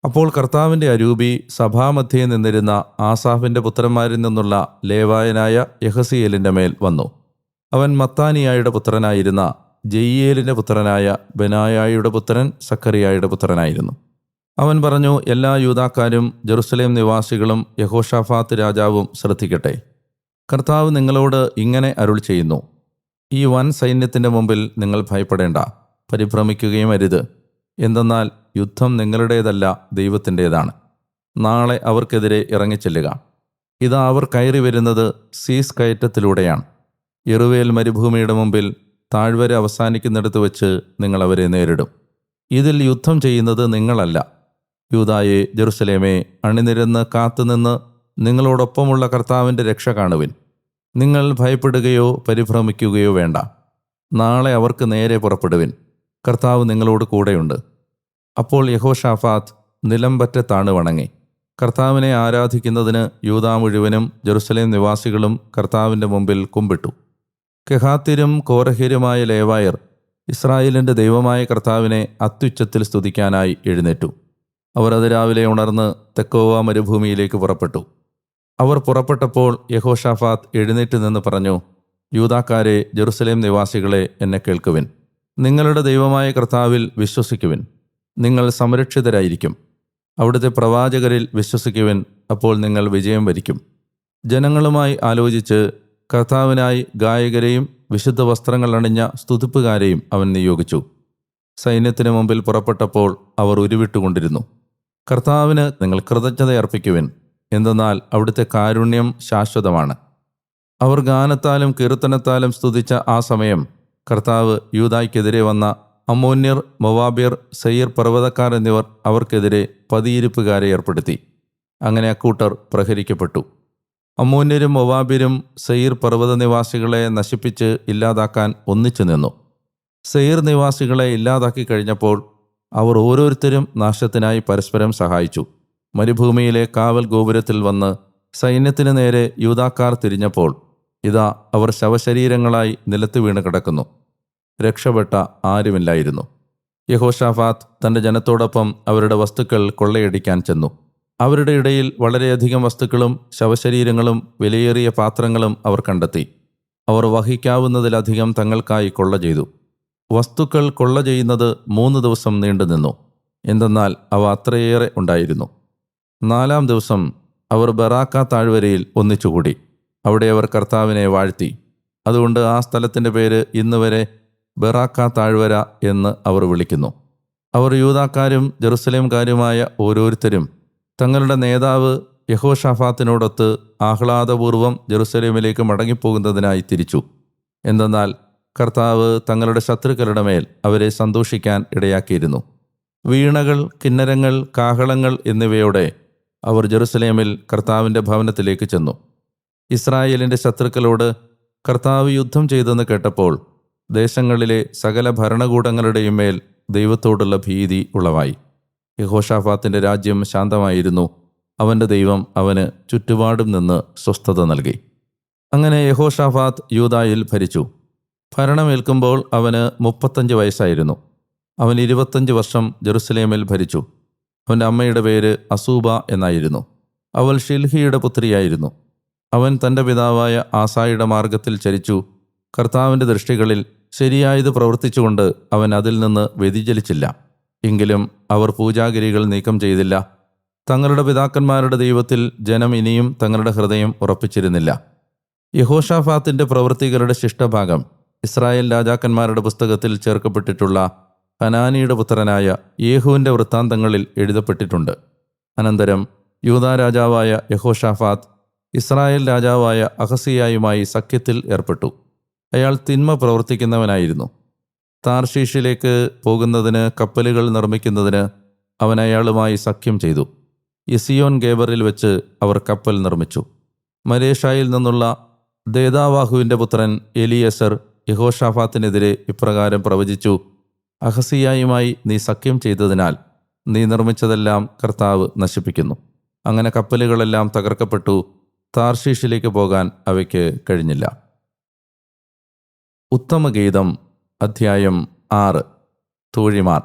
അപ്പോൾ കർത്താവിൻ്റെ അരൂപി സഭാമധ്യേ നിന്നിരുന്ന ആസാഫിൻ്റെ പുത്രന്മാരിൽ നിന്നുള്ള ലേവായനായ യഹസിയേലിൻ്റെ മേൽ വന്നു. അവൻ മത്താനിയായുടെ പുത്രനായിരുന്ന ജെയ്യേലിൻ്റെ പുത്രനായ ബെനായായുടെ പുത്രൻ സക്കറിയായുടെ പുത്രനായിരുന്നു. അവൻ പറഞ്ഞു: എല്ലാ യൂദാക്കാരും ജെറുസലേം നിവാസികളും യഹോഷാഫാത്ത് രാജാവും ശ്രദ്ധിക്കട്ടെ. കർത്താവ് നിങ്ങളോട് ഇങ്ങനെ അരുൾ ചെയ്യുന്നു: ഈ വൻ സൈന്യത്തിൻ്റെ മുമ്പിൽ നിങ്ങൾ ഭയപ്പെടേണ്ട, പരിഭ്രമിക്കുകയും അരുത്. എന്തെന്നാൽ യുദ്ധം നിങ്ങളുടേതല്ല, ദൈവത്തിൻ്റേതാണ്. നാളെ അവർക്കെതിരെ ഇറങ്ങിച്ചെല്ലുക. ഇതാ, അവർ കയറി വരുന്നത് സീസ് കയറ്റത്തിലൂടെയാണ്. യെറുവേൽ മരുഭൂമിയുടെ മുമ്പിൽ താഴ്വര അവസാനിക്കുന്നിടത്ത് വെച്ച് നിങ്ങൾ അവരെ നേരിടും. ഇതിൽ യുദ്ധം ചെയ്യുന്നത് നിങ്ങളല്ല. യൂദായേ, ജെറുസലേമേ, അണിനിരന്ന് കാത്തുനിന്ന് നിങ്ങളോടൊപ്പമുള്ള കർത്താവിൻ്റെ രക്ഷ കാണുവിൻ. നിങ്ങൾ ഭയപ്പെടുകയോ പരിഭ്രമിക്കുകയോ വേണ്ട. നാളെ അവർക്ക് നേരെ പുറപ്പെടുവിൻ. കർത്താവ് നിങ്ങളോട് കൂടെയുണ്ട്. അപ്പോൾ യഹോഷാഫാത്ത് നിലംപറ്റ താണു വണങ്ങി. കർത്താവിനെ ആരാധിക്കുന്നതിന് യൂദാ മുഴുവനും ജെറുസലേം നിവാസികളും കർത്താവിൻ്റെ മുമ്പിൽ കുമ്പിട്ടു. കെഹാത്യരും കോരഹ്യരുമായ ലേവായർ ഇസ്രായേലിൻ്റെ ദൈവമായ കർത്താവിനെ അത്യുച്ചത്തിൽ സ്തുതിക്കാനായി എഴുന്നേറ്റു. അവർ അതിരാവിലെ ഉണർന്ന് തെക്കോവ മരുഭൂമിയിലേക്ക് പുറപ്പെട്ടു. അവർ പുറപ്പെട്ടപ്പോൾ യഹോഷാഫാത്ത് എഴുന്നേറ്റ് നിന്ന് പറഞ്ഞു: യൂദാക്കാരെ, ജെറുസലേം നിവാസികളെ, എന്നെ കേൾക്കുവിൻ. നിങ്ങളുടെ ദൈവമായ കർത്താവിൽ വിശ്വസിക്കുവിൻ. നിങ്ങൾ സംരക്ഷിതരായിരിക്കും. അവിടുത്തെ പ്രവാചകരിൽ വിശ്വസിക്കുവിൻ. അപ്പോൾ നിങ്ങൾ വിജയം വരിക്കും. ജനങ്ങളുമായി ആലോചിച്ച് കർത്താവിനായി ഗായകരെയും വിശുദ്ധ വസ്ത്രങ്ങൾ അണിഞ്ഞ സ്തുതിപ്പുകാരെയും അവൻ നിയോഗിച്ചു. സൈന്യത്തിന് മുമ്പിൽ പുറപ്പെട്ടപ്പോൾ അവർ ഉരുവിട്ടുകൊണ്ടിരുന്നു. കർത്താവിന് നിങ്ങൾ കൃതജ്ഞതയർപ്പിക്കുവിൻ. എന്തെന്നാൽ അവിടുത്തെ കാരുണ്യം ശാശ്വതമാണ്. അവർ ഗാനത്താലും കീർത്തനത്താലും സ്തുതിച്ച ആ സമയം കർത്താവ് യൂദായ്ക്കെതിരെ വന്ന അമ്മോന്യർ, മൊവാബ്യർ, സെയീർ പർവ്വതക്കാർ എന്നിവർ അവർക്കെതിരെ പതിയിരിപ്പുകാരെ ഏർപ്പെടുത്തി. അങ്ങനെ അക്കൂട്ടർ പ്രഹരിക്കപ്പെട്ടു. അമ്മോന്യരും മൊവാബ്യരും സെയീർ പർവ്വത നിവാസികളെ നശിപ്പിച്ച് ഇല്ലാതാക്കാൻ ഒന്നിച്ചു നിന്നു. സെയീർ നിവാസികളെ ഇല്ലാതാക്കി കഴിഞ്ഞപ്പോൾ അവർ ഓരോരുത്തരും നാശത്തിനായി പരസ്പരം സഹായിച്ചു. മരുഭൂമിയിലെ കാവൽ ഗോപുരത്തിൽ വന്ന് സൈന്യത്തിന് നേരെ യൂദാക്കാർ തിരിഞ്ഞപ്പോൾ ഇതാ, അവർ ശവശരീരങ്ങളായി നിലത്ത് വീണ് കിടക്കുന്നു. രക്ഷപ്പെട്ട ആരുമില്ലായിരുന്നു. യഹോഷാഫാത്ത് തൻ്റെ ജനത്തോടൊപ്പം അവരുടെ വസ്തുക്കൾ കൊള്ളയടിക്കാൻ ചെന്നു. അവരുടെ ഇടയിൽ വളരെയധികം വസ്തുക്കളും ശവശരീരങ്ങളും വിലയേറിയ പാത്രങ്ങളും അവർ കണ്ടെത്തി. അവർ വഹിക്കാവുന്നതിലധികം തങ്ങൾക്കായി കൊള്ള ചെയ്തു. വസ്തുക്കൾ കൊള്ള ചെയ്യുന്നത് 3 ദിവസം നീണ്ടുനിന്നു. എന്തെന്നാൽ അവ അത്രയേറെ ഉണ്ടായിരുന്നു. 4-ാം ദിവസം അവർ ബറാക്ക താഴ്വരയിൽ ഒന്നിച്ചുകൂടി. അവിടെ അവർ കർത്താവിനെ വാഴ്ത്തി. അതുകൊണ്ട് ആ സ്ഥലത്തിൻ്റെ പേര് ഇന്നുവരെ ബറാക്ക താഴ്വര എന്ന് അവർ വിളിക്കുന്നു. അവർ യൂദാക്കാരും ജെറുസലേംകാരുമായ ഓരോരുത്തരും തങ്ങളുടെ നേതാവ് യഹോഷാഫാത്തിനോടൊത്ത് ആഹ്ലാദപൂർവ്വം ജെറുസലേമിലേക്ക് മടങ്ങിപ്പോകുന്നതിനായി തിരിച്ചു. എന്തെന്നാൽ കർത്താവ് തങ്ങളുടെ ശത്രുക്കളുടെ മേൽ അവരെ സന്തോഷിക്കാൻ ഇടയാക്കിയിരുന്നു. വീണകൾ, കിന്നരങ്ങൾ, കാഹളങ്ങൾ എന്നിവയോടെ അവർ ജെറുസലേമിൽ കർത്താവിൻ്റെ ഭവനത്തിലേക്ക് ചെന്നു. ഇസ്രായേലിൻ്റെ ശത്രുക്കളോട് കർത്താവ് യുദ്ധം ചെയ്തെന്ന് കേട്ടപ്പോൾ ദേശങ്ങളിലെ സകല ഭരണകൂടങ്ങളുടെയും മേൽ ദൈവത്തോടുള്ള ഭീതി ഉളവായി. യഹോഷാഫാത്തിൻ്റെ രാജ്യം ശാന്തമായിരുന്നു. അവൻ്റെ ദൈവം അവന് ചുറ്റുപാടും നിന്ന് സ്വസ്ഥത നൽകി. അങ്ങനെ യഹോഷാഫാത്ത് യൂദായിൽ ഭരിച്ചു. ഭരണമേൽക്കുമ്പോൾ അവന് 35 വയസ്സായിരുന്നു. അവൻ 25 വർഷം ജെറുസലേമിൽ ഭരിച്ചു. അവൻ്റെ അമ്മയുടെ പേര് അസൂബ എന്നായിരുന്നു. അവൾ ഷിൽഹിയുടെ പുത്രിയായിരുന്നു. അവൻ തൻ്റെ പിതാവായ ആസായുടെ മാർഗത്തിൽ ചരിച്ചു. കർത്താവിൻ്റെ ദൃഷ്ടികളിൽ ശരിയായത് പ്രവർത്തിച്ചുകൊണ്ട് അവൻ അതിൽ നിന്ന് വ്യതിചലിച്ചില്ല. എങ്കിലും അവർ പൂജാഗിരികൾ നീക്കം ചെയ്തില്ല. തങ്ങളുടെ പിതാക്കന്മാരുടെ ദൈവത്തിൽ ജനം ഇനിയും തങ്ങളുടെ ഹൃദയം ഉറപ്പിച്ചിരുന്നില്ല. യഹോഷാഫാത്തിൻ്റെ പ്രവൃത്തികളുടെ ശിഷ്ടഭാഗം ഇസ്രായേൽ രാജാക്കന്മാരുടെ പുസ്തകത്തിൽ ചേർക്കപ്പെട്ടിട്ടുള്ള ഹനാനിയുടെ പുത്രനായ യേഹൂവിൻ്റെ വൃത്താന്തങ്ങളിൽ എഴുതപ്പെട്ടിട്ടുണ്ട്. അനന്തരം യൂദാ രാജാവായ യഹോഷാഫാത്ത് ഇസ്രായേൽ രാജാവായ അഹസിയായുമായി സഖ്യത്തിൽ ഏർപ്പെട്ടു. അയാൾ തിന്മ പ്രവർത്തിക്കുന്നവനായിരുന്നു. താർഷീഷിലേക്ക് പോകുന്നതിന് കപ്പലുകൾ നിർമ്മിക്കുന്നതിന് അവൻ അയാളുമായി സഖ്യം ചെയ്തു. യെസിയോൻ ഗേബറിൽ വെച്ച് അവർ കപ്പൽ നിർമ്മിച്ചു. മരേഷായിൽ നിന്നുള്ള ദേദാവാഹുവിൻ്റെ പുത്രൻ എലിയസർ യഹോഷാഫാത്തിനെതിരെ ഇപ്രകാരം പ്രവചിച്ചു: അഹസിയായുമായി നീ സഖ്യം ചെയ്തതിനാൽ നീ നിർമ്മിച്ചതെല്ലാം കർത്താവ് നശിപ്പിക്കുന്നു. അങ്ങനെ കപ്പലുകളെല്ലാം തകർക്കപ്പെട്ടു. താർഷീഷിലേക്ക് പോകാൻ അവയ്ക്ക് കഴിഞ്ഞില്ല. ഉത്തമഗീതം അധ്യായം 6. തോഴിമാർ.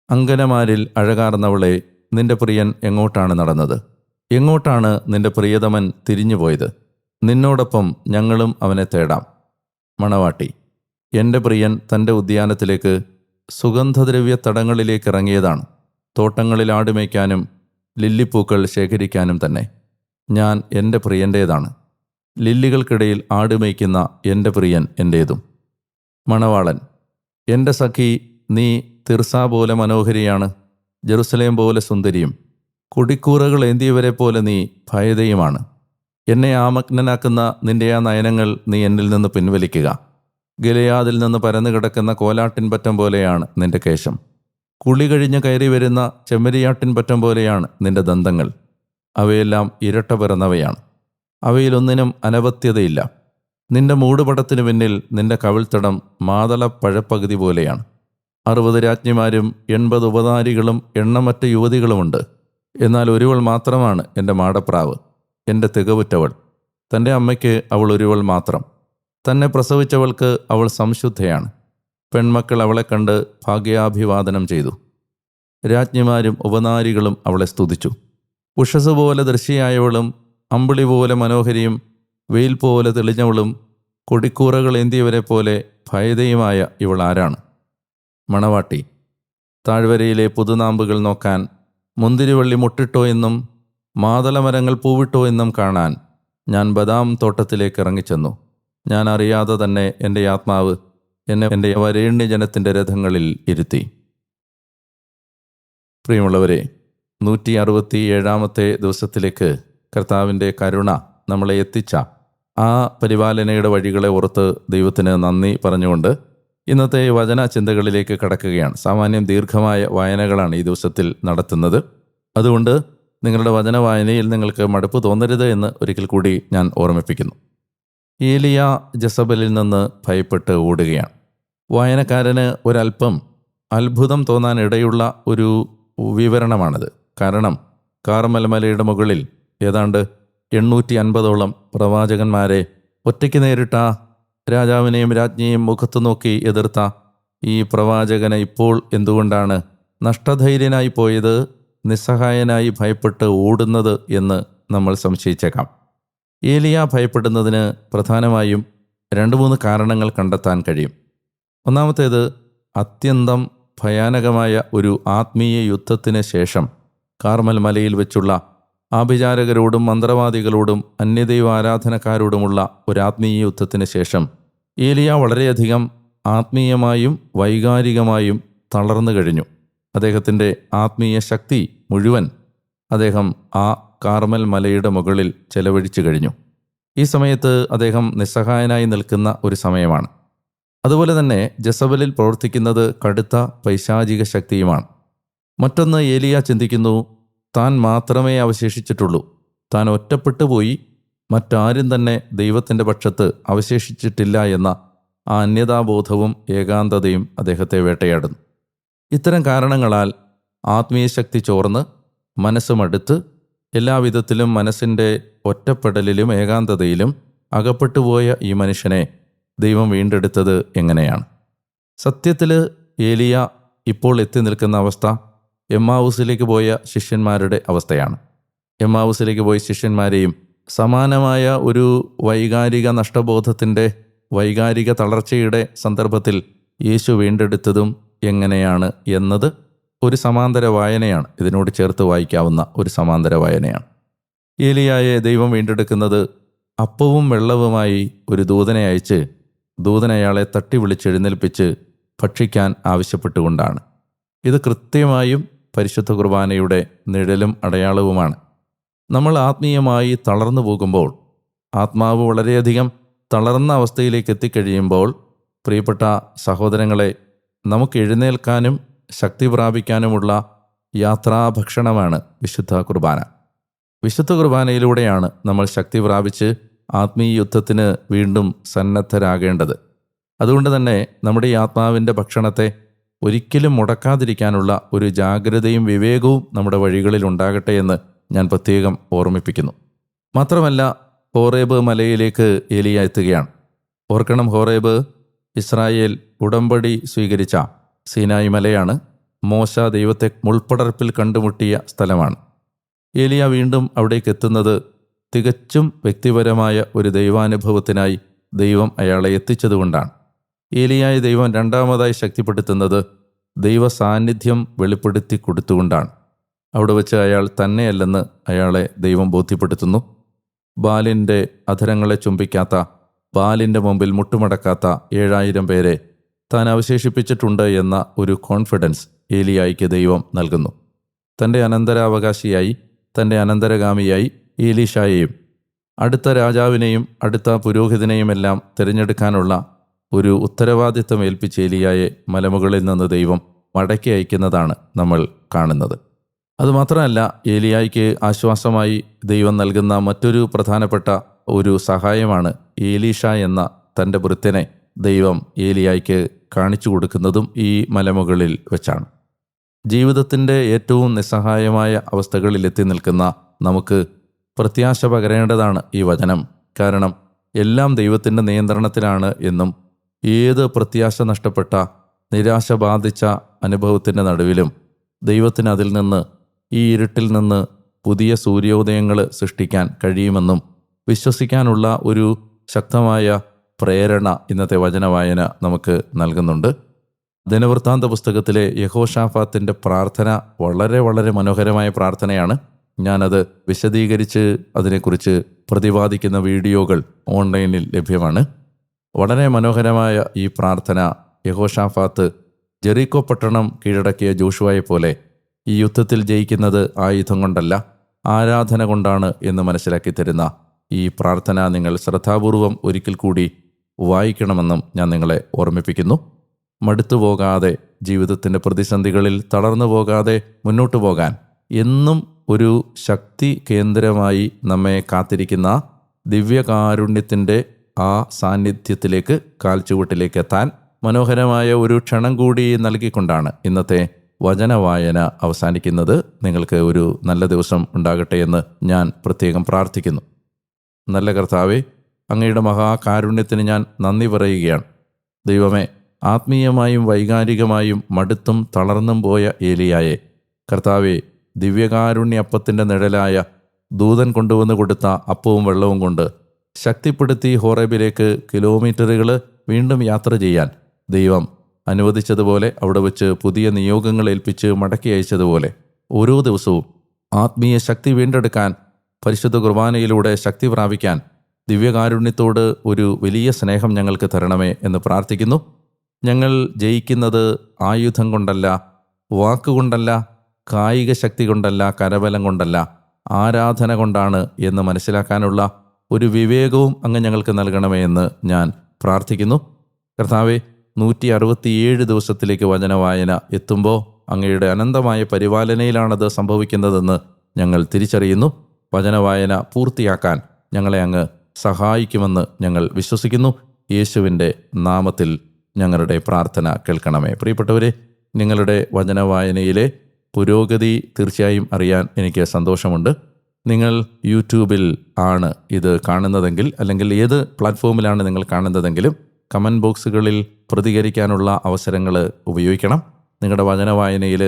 അങ്കനമാരിൽ അഴകാർന്നവളെ, നിന്റെ പ്രിയൻ എങ്ങോട്ടാണ് നടന്നത്? എങ്ങോട്ടാണ് നിന്റെ പ്രിയതമൻ തിരിഞ്ഞുപോയത്? നിന്നോടൊപ്പം ഞങ്ങളും അവനെ തേടാം. മണവാട്ടി. എൻ്റെ പ്രിയൻ തൻ്റെ ഉദ്യാനത്തിലേക്ക്, സുഗന്ധദ്രവ്യ തടങ്ങളിലേക്ക് ഇറങ്ങിയതാണ്. തോട്ടങ്ങളിൽ ആടുമേയ്ക്കാനും ലില്ലിപ്പൂക്കൾ ശേഖരിക്കാനും തന്നെ. ഞാൻ എൻ്റെ പ്രിയൻ്റേതാണ്. ലില്ലികൾക്കിടയിൽ ആടുമേയ്ക്കുന്ന എൻ്റെ പ്രിയൻ എൻ്റേതും. മണവാളൻ. എൻ്റെ സഖി, നീ തിർസ പോലെ മനോഹരിയാണ്, ജെറുസലേം പോലെ സുന്ദരിയും. കൊടിക്കൂറകൾ ഏന്തിയവരെ പോലെ നീ ഭയതയുമാണ്. എന്നെ ആമഗ്നനാക്കുന്ന നിന്റെ ആ നയനങ്ങൾ നീ എന്നിൽ നിന്ന് പിൻവലിക്കുക. ഗിലെയാദിൽ നിന്ന് പരന്നു കിടക്കുന്ന കോലാട്ടിൻ പറ്റം പോലെയാണ് നിന്റെ കേശം. കുളി കഴിഞ്ഞ് കയറി വരുന്ന ചെമ്മരിയാട്ടിൻ പറ്റം പോലെയാണ് നിന്റെ ദന്തങ്ങൾ. അവയെല്ലാം ഇരട്ട പിറന്നവയാണ്. അവയിലൊന്നിനും അനവത്യതയില്ല. നിന്റെ മൂടുപടത്തിനു പിന്നിൽ നിന്റെ കവിൾത്തടം മാതള പഴപ്പകുതി പോലെയാണ്. 60 രാജ്ഞിമാരും 80 ഉപതാരികളും എണ്ണമറ്റ യുവതികളുമുണ്ട്. എന്നാൽ ഒരുവൾ മാത്രമാണ് എൻ്റെ മാടപ്രാവ്, എൻ്റെ തികവുറ്റവൾ. തൻ്റെ അമ്മയ്ക്ക് അവൾ ഒരുവൾ മാത്രം. തന്നെ പ്രസവിച്ചവൾക്ക് അവൾ സംശുദ്ധയാണ്. പെൺമക്കൾ അവളെ കണ്ട് ഭാഗ്യാഭിവാദനം ചെയ്തു. രാജ്ഞിമാരും ഉപനാരികളും അവളെ സ്തുതിച്ചു. ഉഷസ് പോലെ ദൃശ്യയായവളും അമ്പിളി പോലെ മനോഹരിയും വെയിൽ പോലെ തെളിഞ്ഞവളും കൊടിക്കൂറകൾ ഏന്തിയവരെ പോലെ ഭയതയുമായ ഇവൾ ആരാണ്? മണവാട്ടി. താഴ്വരയിലെ പുതുനാമ്പുകൾ നോക്കാൻ, മുന്തിരിവള്ളി മുട്ടിട്ടോ എന്നും മാതളമരങ്ങൾ പൂവിട്ടോ എന്നും കാണാൻ ഞാൻ ബദാം തോട്ടത്തിലേക്ക് ഇറങ്ങിച്ചെന്നു. ഞാൻ അറിയാതെ തന്നെ എൻ്റെ ആത്മാവ് എന്നെ എൻ്റെ വരേണ്യജനത്തിൻ്റെ രഥങ്ങളിൽ ഇരുത്തി. പ്രിയമുള്ളവരെ, 167-ാമത്തെ ദിവസത്തിലേക്ക് കർത്താവിൻ്റെ കരുണ നമ്മളെ എത്തിച്ച ആ പരിപാലനയുടെ വഴികളെ ഓർത്ത് ദൈവത്തിന് നന്ദി പറഞ്ഞുകൊണ്ട് ഇന്നത്തെ വചന ചിന്തകളിലേക്ക് കടക്കുകയാണ്. സാമാന്യം ദീർഘമായ വായനകളാണ് ഈ ദിവസത്തിൽ നടത്തുന്നത്. അതുകൊണ്ട് നിങ്ങളുടെ വചന വായനയിൽ നിങ്ങൾക്ക് മടുപ്പ് തോന്നരുത് എന്ന് ഒരിക്കൽ കൂടി ഞാൻ ഓർമ്മിപ്പിക്കുന്നു. ഏലിയ ജസബലിൽ നിന്ന് ഭയപ്പെട്ട് ഓടുകയാണ്. വായനക്കാരന് ഒരല്പം അത്ഭുതം തോന്നാൻ ഇടയുള്ള ഒരു വിവരണമാണത്. കാരണം കാർമൽ മലയുടെ മുകളിൽ ഏതാണ്ട് 850ഓളം പ്രവാചകന്മാരെ ഒറ്റയ്ക്ക് നേരിട്ട രാജാവിനെയും രാജ്ഞിയെയും മുഖത്തു നോക്കി എതിർത്ത ഈ പ്രവാചകന് ഇപ്പോൾ എന്തുകൊണ്ടാണ് നഷ്ടധൈര്യനായി പോയത്, നിസ്സഹായനായി ഭയപ്പെട്ട് ഓടുന്നത് എന്ന് നമ്മൾ സംശയിച്ചേക്കാം. ഏലിയ ഭയപ്പെടുന്നതിന് പ്രധാനമായും 2-3 കാരണങ്ങൾ കണ്ടെത്താൻ കഴിയും. ഒന്നാമത്തേത്, അത്യന്തം ഭയാനകമായ ഒരു ആത്മീയ യുദ്ധത്തിന് ശേഷം കാർമൽ മലയിൽ വെച്ചുള്ള ആഭിചാരകരോടും മന്ത്രവാദികളോടും അന്യദൈവ ആരാധനക്കാരോടുമുള്ള ഒരു ആത്മീയ യുദ്ധത്തിന് ശേഷം ഏലിയ വളരെയധികം ആത്മീയമായും വൈകാരികമായും തളർന്നു കഴിഞ്ഞു. അദ്ദേഹത്തിൻ്റെ ആത്മീയ ശക്തി മുഴുവൻ അദ്ദേഹം ആ കാർമൽ മലയുടെ മുകളിൽ ചെലവഴിച്ചു കഴിഞ്ഞു. ഈ സമയത്ത് അദ്ദേഹം നിസ്സഹായനായി നിൽക്കുന്ന ഒരു സമയമാണ്. അതുപോലെ തന്നെ ജസബലിൽ പ്രവർത്തിക്കുന്നത് കടുത്ത പൈശാചിക ശക്തിയുമാണ്. മറ്റൊന്ന്, ഏലിയ ചിന്തിക്കുന്നു, താൻ മാത്രമേ അവശേഷിച്ചിട്ടുള്ളൂ, താൻ ഒറ്റപ്പെട്ടു പോയി, മറ്റാരും തന്നെ ദൈവത്തിൻ്റെ പക്ഷത്ത് അവശേഷിച്ചിട്ടില്ല എന്ന ആ അന്യതാബോധവും ഏകാന്തതയും അദ്ദേഹത്തെ വേട്ടയാടുന്നു. ഇത്തരം കാരണങ്ങളാൽ ആത്മീയ ശക്തി ചോർന്ന് മനസ്സുമടുത്ത് എല്ലാവിധത്തിലും മനസ്സിൻ്റെ ഒറ്റപ്പെടലിലും ഏകാന്തതയിലും അകപ്പെട്ടുപോയ ഈ മനുഷ്യനെ ദൈവം വീണ്ടെടുത്തത് എങ്ങനെയാണ്? സത്യത്തിൽ ഏലിയ ഇപ്പോൾ എത്തി നിൽക്കുന്ന അവസ്ഥ എമ്മാവൂസിലേക്ക് പോയ ശിഷ്യന്മാരുടെ അവസ്ഥയാണ്. എമ്മാവൂസിലേക്ക് പോയ ശിഷ്യന്മാരെയും സമാനമായ ഒരു വൈകാരിക നഷ്ടബോധത്തിൻ്റെ, വൈകാരിക തളർച്ചയുടെ സന്ദർഭത്തിൽ യേശു വീണ്ടെടുത്തതും എങ്ങനെയാണ് എന്നത് ഒരു സമാന്തര വായനയാണ്. ഇതിനോട് ചേർത്ത് വായിക്കാവുന്ന ഒരു സമാന്തര വായനയാണ്. ഏലിയായെ ദൈവം വീണ്ടെടുക്കുന്നത് അപ്പവും വെള്ളവുമായി ഒരു ദൂതനെ അയച്ച് ദൂതൻ അയാളെ തട്ടി വിളിച്ചെഴുന്നേൽപ്പിച്ച് ഭക്ഷിക്കാൻ ആവശ്യപ്പെട്ടുകൊണ്ടാണ്. ഇത് കൃത്യമായും പരിശുദ്ധ കുർബാനയുടെ നിഴലും അടയാളവുമാണ്. നമ്മൾ ആത്മീയമായി തളർന്നു പോകുമ്പോൾ, ആത്മാവ് വളരെയധികം തളർന്ന അവസ്ഥയിലേക്ക് എത്തിക്കഴിയുമ്പോൾ, പ്രിയപ്പെട്ട സഹോദരങ്ങളെ, നമുക്ക് എഴുന്നേൽക്കാനും ശക്തി പ്രാപിക്കാനുമുള്ള യാത്രാഭക്ഷണമാണ് വിശുദ്ധ കുർബാന. വിശുദ്ധ കുർബാനയിലൂടെയാണ് നമ്മൾ ശക്തി പ്രാപിച്ച് ആത്മീയ യുദ്ധത്തിന് വീണ്ടും സന്നദ്ധരാകേണ്ടത്. അതുകൊണ്ട് തന്നെ നമ്മുടെ ഈ ആത്മാവിൻ്റെ ഭക്ഷണത്തെ ഒരിക്കലും മുടക്കാതിരിക്കാനുള്ള ഒരു ജാഗ്രതയും വിവേകവും നമ്മുടെ വഴികളിൽ ഉണ്ടാകട്ടെ എന്ന് ഞാൻ പ്രത്യേകം ഓർമ്മിപ്പിക്കുന്നു. മാത്രമല്ല, ഹോറേബ് മലയിലേക്ക് ഏലിയ എത്തുകയാണ്. ഓർക്കണം, ഹോറേബ് ഇസ്രായേൽ ഉടമ്പടി സ്വീകരിച്ച സീനായി മലയാണ്. മോശ ദൈവത്തെ മുൾപ്പടർപ്പിൽ കണ്ടുമുട്ടിയ സ്ഥലമാണ്. ഏലിയ വീണ്ടും അവിടേക്ക് എത്തുന്നത് തികച്ചും വ്യക്തിപരമായ ഒരു ദൈവാനുഭവത്തിനായി ദൈവം അയാളെ എത്തിച്ചതുകൊണ്ടാണ്. ഏലിയായെ ദൈവം രണ്ടാമതായി ശക്തിപ്പെടുത്തുന്നത് ദൈവ സാന്നിധ്യം വെളിപ്പെടുത്തി കൊടുത്തുകൊണ്ടാണ്. അവിടെ വെച്ച് അയാൾ തന്നെയല്ലെന്ന് അയാളെ ദൈവം ബോധ്യപ്പെടുത്തുന്നു. ബാലിൻ്റെ അധരങ്ങളെ ചുംബിക്കാത്ത, ബാലിൻ്റെ മുമ്പിൽ മുട്ടുമടക്കാത്ത 7000 പേരെ താൻ അവശേഷിപ്പിച്ചിട്ടുണ്ട് എന്ന ഒരു കോൺഫിഡൻസ് ഏലിയായിക്ക് ദൈവം നൽകുന്നു. തൻ്റെ അനന്തരാവകാശിയായി, തൻ്റെ അനന്തരഗാമിയായി ഏലീഷായെയും അടുത്ത രാജാവിനെയും അടുത്ത പുരോഹിതനെയുമെല്ലാം തിരഞ്ഞെടുക്കാനുള്ള ഒരു ഉത്തരവാദിത്തം ഏൽപ്പിച്ച് ഏലിയായെ മലമുകളിൽ നിന്ന് ദൈവം മടക്കി അയക്കുന്നതാണ് നമ്മൾ കാണുന്നത്. അതുമാത്രമല്ല, ഏലിയായ്ക്ക് ആശ്വാസമായി ദൈവം നൽകുന്ന മറ്റൊരു പ്രധാനപ്പെട്ട ഒരു സഹായമാണ് ഏലീഷ എന്ന തൻ്റെ ഭൃത്യനെ ദൈവം ഏലിയായ്ക്ക് കാണിച്ചു കൊടുക്കുന്നതും ഈ മലമുകളിൽ വെച്ചാണ്. ജീവിതത്തിൻ്റെ ഏറ്റവും നിസ്സഹായമായ അവസ്ഥകളിൽ എത്തി നിൽക്കുന്ന നമുക്ക് പ്രത്യാശ പകരേണ്ടതാണ് ഈ വചനം. കാരണം എല്ലാം ദൈവത്തിൻ്റെ നിയന്ത്രണത്തിലാണ് എന്നും ഏത് പ്രത്യാശ നഷ്ടപ്പെട്ട, നിരാശ ബാധിച്ച അനുഭവത്തിൻ്റെ നടുവിലും ദൈവത്തിന് അതിൽ നിന്ന്, ഈ ഇരുട്ടിൽ നിന്ന് പുതിയ സൂര്യോദയങ്ങൾ സൃഷ്ടിക്കാൻ കഴിയുമെന്നും വിശ്വസിക്കാനുള്ള ഒരു ശക്തമായ പ്രേരണ ഇന്നത്തെ വചനവായന നമുക്ക് നൽകുന്നുണ്ട്. ദിനവൃത്താന്ത പുസ്തകത്തിലെ യഹോശാഫാത്തിൻ്റെ പ്രാർത്ഥന വളരെ വളരെ മനോഹരമായ പ്രാർത്ഥനയാണ്. ഞാനത് വിശദീകരിച്ച് അതിനെക്കുറിച്ച് പ്രതിപാദിക്കുന്ന വീഡിയോകൾ ഓൺലൈനിൽ ലഭ്യമാണ്. വളരെ മനോഹരമായ ഈ പ്രാർത്ഥന യഹോശാഫാത്ത് ജെറിക്കോ പട്ടണം കീഴടക്കിയ ജോഷുവയെ പോലെ ഈ യുദ്ധത്തിൽ ജയിക്കുന്നത് ആയുധം കൊണ്ടല്ല, ആരാധന കൊണ്ടാണ് എന്ന് മനസ്സിലാക്കി തരുന്ന ഈ പ്രാർത്ഥന നിങ്ങൾ ശ്രദ്ധാപൂർവം ഒരിക്കൽ കൂടി വായിക്കണമെന്നും ഞാൻ നിങ്ങളെ ഓർമ്മിപ്പിക്കുന്നു. മടുത്തു പോകാതെ, ജീവിതത്തിൻ്റെ പ്രതിസന്ധികളിൽ തളർന്നു പോകാതെ മുന്നോട്ടു പോകാൻ എന്നും ഒരു ശക്തി കേന്ദ്രമായി നമ്മെ കാത്തിരിക്കുന്ന ദിവ്യകാരുണ്യത്തിൻ്റെ ആ സാന്നിധ്യത്തിലേക്ക്, കാൽച്ചുവട്ടിലേക്ക് എത്താൻ മനോഹരമായ ഒരു ക്ഷണം കൂടി നൽകിക്കൊണ്ടാണ് ഇന്നത്തെ വചനവായന അവസാനിക്കുന്നത്. നിങ്ങൾക്ക് ഒരു നല്ല ദിവസം ഉണ്ടാകട്ടെ എന്ന് ഞാൻ പ്രത്യേകം പ്രാർത്ഥിക്കുന്നു. നല്ല കർത്താവേ, അങ്ങയുടെ മഹാകാരുണ്യത്തിന് ഞാൻ നന്ദി പറയുകയാണ്. ദൈവമേ, ആത്മീയമായും വൈകാരികമായും മടുത്തും തളർന്നും പോയ ഏലിയായെ കർത്താവെ, ദിവ്യകാരുണ്യ അപ്പത്തിൻ്റെ നിഴലായ ദൂതൻ കൊണ്ടുവന്ന് കൊടുത്ത അപ്പവും വെള്ളവും കൊണ്ട് ശക്തിപ്പെടുത്തി ഹോറേബിലേക്ക് കിലോമീറ്ററുകൾ വീണ്ടും യാത്ര ചെയ്യാൻ ദൈവം അനുവദിച്ചതുപോലെ അവിടെ വെച്ച് പുതിയ നിയോഗങ്ങൾ ഏൽപ്പിച്ച് മടക്കി അയച്ചതുപോലെ ഓരോ ദിവസവും ആത്മീയ ശക്തി വീണ്ടെടുക്കാൻ, പരിശുദ്ധ കുർബാനയിലൂടെ ശക്തി പ്രാപിക്കാൻ ദിവ്യകാരുണ്യത്തോട് ഒരു വലിയ സ്നേഹം ഞങ്ങൾക്ക് തരണമേ എന്ന് പ്രാർത്ഥിക്കുന്നു. ഞങ്ങൾ ജയിക്കുന്നത് ആയുധം കൊണ്ടല്ല, വാക്കുകൊണ്ടല്ല, കായിക ശക്തി കൊണ്ടല്ല, കരബലം കൊണ്ടല്ല, ആരാധന കൊണ്ടാണ് എന്ന് മനസ്സിലാക്കാനുള്ള ഒരു വിവേകവും അങ്ങ് ഞങ്ങൾക്ക് നൽകണമേ എന്ന് ഞാൻ പ്രാർത്ഥിക്കുന്നു. കർത്താവെ, 167 ദിവസത്തിലേക്ക് വചനവായന എത്തുമ്പോൾ അങ്ങയുടെ അനന്തമായ പരിപാലനയിലാണത് സംഭവിക്കുന്നതെന്ന് ഞങ്ങൾ തിരിച്ചറിയുന്നു. വചനവായന പൂർത്തിയാക്കാൻ ഞങ്ങളെ അങ്ങ് സഹായിക്കുമെന്ന് ഞങ്ങൾ വിശ്വസിക്കുന്നു. യേശുവിൻ്റെ നാമത്തിൽ ഞങ്ങളുടെ പ്രാർത്ഥന കേൾക്കണമേ. പ്രിയപ്പെട്ടവരെ, നിങ്ങളുടെ വചനവായനയിലെ പുരോഗതി തീർച്ചയായും അറിയാൻ എനിക്ക് സന്തോഷമുണ്ട്. നിങ്ങൾ യൂട്യൂബിൽ ആണ് ഇത് കാണുന്നതെങ്കിൽ, അല്ലെങ്കിൽ ഏത് പ്ലാറ്റ്ഫോമിലാണ് നിങ്ങൾ കാണുന്നതെങ്കിലും കമൻറ്റ് ബോക്സുകളിൽ പ്രതികരിക്കാനുള്ള അവസരങ്ങൾ ഉപയോഗിക്കണം. നിങ്ങളുടെ വചനവായനയിൽ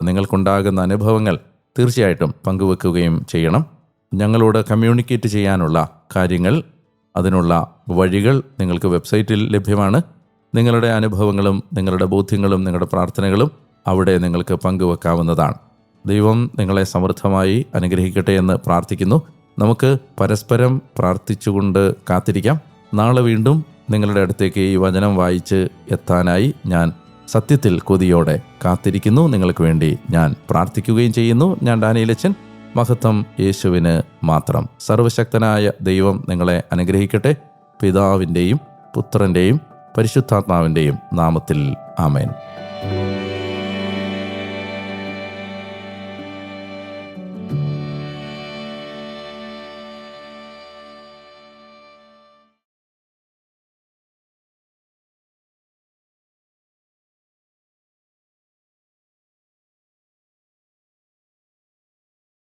നിങ്ങൾക്കുണ്ടാകുന്ന അനുഭവങ്ങൾ തീർച്ചയായിട്ടും പങ്കുവെക്കുകയും ചെയ്യണം. ഞങ്ങളോട് കമ്മ്യൂണിക്കേറ്റ് ചെയ്യാനുള്ള കാര്യങ്ങൾ, അതിനുള്ള വഴികൾ നിങ്ങൾക്ക് വെബ്സൈറ്റിൽ ലഭ്യമാണ്. നിങ്ങളുടെ അനുഭവങ്ങളും നിങ്ങളുടെ ബോധ്യങ്ങളും നിങ്ങളുടെ പ്രാർത്ഥനകളും അവിടെ നിങ്ങൾക്ക് പങ്കുവെക്കാവുന്നതാണ്. ദൈവം നിങ്ങളെ സമൃദ്ധമായി അനുഗ്രഹിക്കട്ടെ എന്ന് പ്രാർത്ഥിക്കുന്നു. നമുക്ക് പരസ്പരം പ്രാർത്ഥിച്ചുകൊണ്ട് കാത്തിരിക്കാം. നാളെ വീണ്ടും നിങ്ങളുടെ അടുത്തേക്ക് ഈ വചനം വായിച്ച് എത്താനായി ഞാൻ സത്യത്തിൽ കൊതിയോടെ കാത്തിരിക്കുന്നു. നിങ്ങൾക്ക് വേണ്ടി ഞാൻ പ്രാർത്ഥിക്കുകയും ചെയ്യുന്നു. ഞാൻ ഡാനിയേലച്ചൻ. മഹത്വം യേശുവിന് മാത്രം. സർവശക്തനായ ദൈവം നിങ്ങളെ അനുഗ്രഹിക്കട്ടെ. പിതാവിൻ്റെയും പുത്രൻ്റെയും പരിശുദ്ധാത്മാവിൻ്റെയും നാമത്തിൽ ആമേൻ.